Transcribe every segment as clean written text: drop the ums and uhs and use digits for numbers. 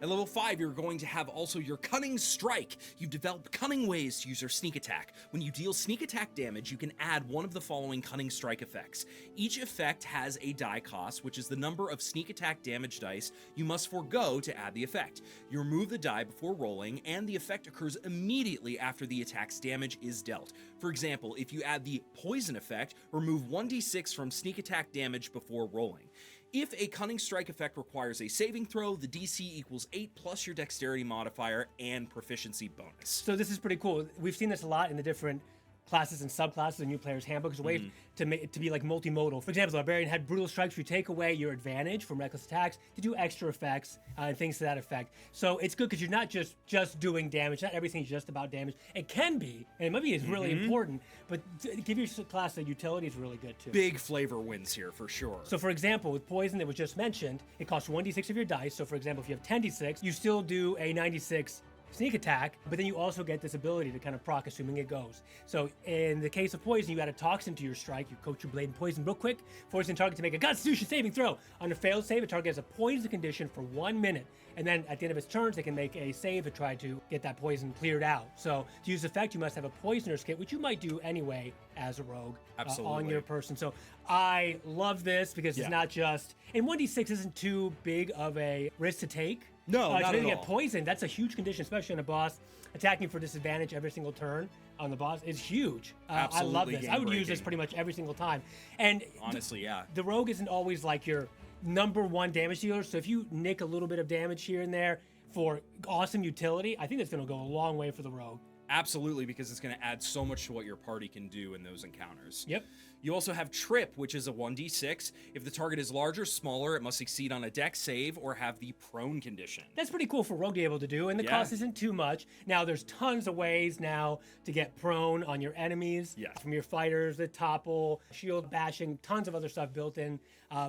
At level 5, you're going to have also your Cunning Strike. You've developed cunning ways to use your sneak attack. When you deal sneak attack damage, you can add one of the following Cunning Strike effects. Each effect has a die cost, which is the number of sneak attack damage dice you must forego to add the effect. You remove the die before rolling, and the effect occurs immediately after the attack's damage is dealt. For example, if you add the poison effect, remove 1d6 from sneak attack damage before rolling. If a Cunning Strike effect requires a saving throw, the DC equals 8 plus your dexterity modifier and proficiency bonus. So this is pretty cool. We've seen this a lot in the different classes and subclasses in New Player's Handbook. There's a way to make it to be like multimodal. For example, the Barbarian had Brutal Strikes, where you take away your advantage from reckless attacks to do extra effects and things to that effect. So it's good because you're not just doing damage. Not everything's just about damage. It can be, and it might be really important, but to give your class a utility is really good too. Big flavor wins here for sure. So for example, with Poison that was just mentioned, it costs 1d6 of your dice. So for example, if you have 10d6, you still do a 96 sneak attack, but then you also get this ability to kind of proc, assuming it goes. So in the case of Poison, you add a toxin to your strike, you coat your blade in poison real quick, forcing target to make a Constitution saving throw. On a failed save, a target has a poison condition for 1 minute, and then at the end of its turns, they can make a save to try to get that poison cleared out. So to use effect, you must have a Poisoner's Kit, which you might do anyway as a rogue on your person. So I love this because it's not just, and 1d6 isn't too big of a risk to take. No, not to at get all. poisoned, that's a huge condition, especially on a boss. Attacking for disadvantage every single turn on the boss is huge. I love this. I would use this pretty much every single time. And honestly, yeah. The rogue isn't always like your #1 damage dealer, so if you nick a little bit of damage here and there for awesome utility, I think that's going to go a long way for the rogue. Absolutely, because it's going to add so much to what your party can do in those encounters. Yep. You also have Trip, which is a 1d6. If the target is larger or smaller, it must succeed on a dex save or have the prone condition. That's pretty cool for Rogue to be able to do, and the cost isn't too much. Now, there's tons of ways now to get prone on your enemies. Yeah. From your fighters, the topple, shield bashing, tons of other stuff built in.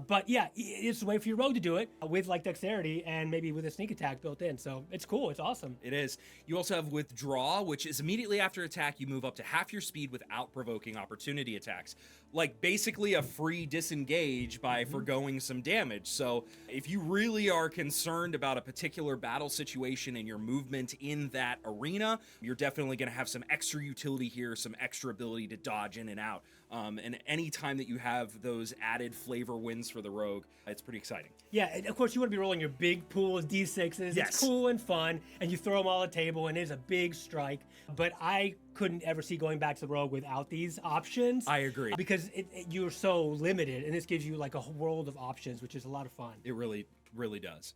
But yeah, it's a way for your Rogue to do it with like dexterity and maybe with a sneak attack built in. So it's cool. It's awesome. It is. You also have Withdraw, which is immediately after attack, you move up to half your speed without provoking opportunity attacks. Like basically a free disengage by foregoing some damage. So if you really are concerned about a particular battle situation and your movement in that arena, you're definitely going to have some extra utility here, some extra ability to dodge in and out. And any time that you have those added flavor wins for the rogue, it's pretty exciting. Yeah, and of course you want to be rolling your big pool of D6s. Yes. It's cool and fun, and you throw them all at the table, and it is a big strike. But I couldn't ever see going back to the rogue without these options. I agree. Because you're so limited, and this gives you like a whole world of options, which is a lot of fun. It really, really does.